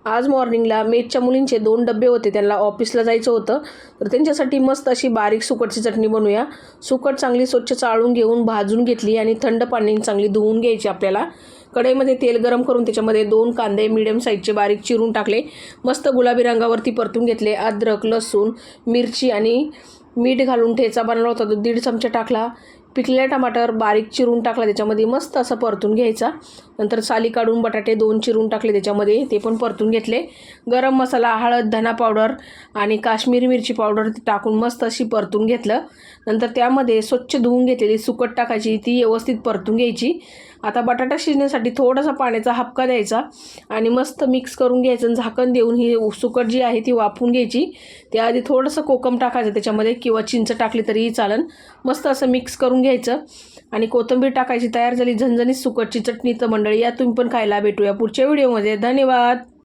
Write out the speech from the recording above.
आज मॉर्निंगला मेसच्या मुलींचे 2 डबे होते, त्यांना ऑफिसला जायचं होतं, तर त्यांच्यासाठी मस्त अशी बारीक सुकटची चटणी बनवूया। सुकट चांगली स्वच्छ चाळून घेऊन भाजून घेतली आणि थंड पाण्याने चांगली धुवून घ्यायची। आपल्याला कढईमध्ये तेल गरम करून त्याच्यामध्ये 2 कांदे मीडियम साईजचे बारीक चिरून टाकले, मस्त गुलाबी रंगावरती परतून घेतले। अद्रक, लसूण, मिरची आणि मीठ घालून ठेचा बनवला होता तो 1.5 चमचा टाकला। पिकलेला टमाटर बारीक चिरून टाकला, त्याच्यामध्ये मस्त असं परतून घ्यायचा। नंतर साली काढून बटाटे 2 चिरून टाकले त्याच्यामध्ये, ते पण परतून घेतले। गरम मसाला, हळद, धना पावडर आणि काश्मीरी मिरची पावडर टाकून मस्त अशी परतून घेतलं। नंतर त्यामध्ये स्वच्छ धुवून घेतलेली सुकट टाकायची, ती व्यवस्थित परतून घ्यायची। आता बटाटा शिजण्यासाठी थोडासा पाण्याचा हबका द्यायचा आणि मस्त मिक्स करून घ्यायचं। झाकण देऊन ही सुकट जी आहे ती वाफवून घ्यायची। त्याआधी थोडंसं कोकम टाकायचं त्याच्यामध्ये किंवा चिंच टाकली तरीही चालेल। मस्त असं मिक्स करून घ्यायचं आणि कोथिंबीर टाकायची। तयार झाली झणझणीत सुकटची चटणी। तर मंडळी, या तुम्ही पण खायला भेटूया पुढच्या व्हिडिओमध्ये। धन्यवाद।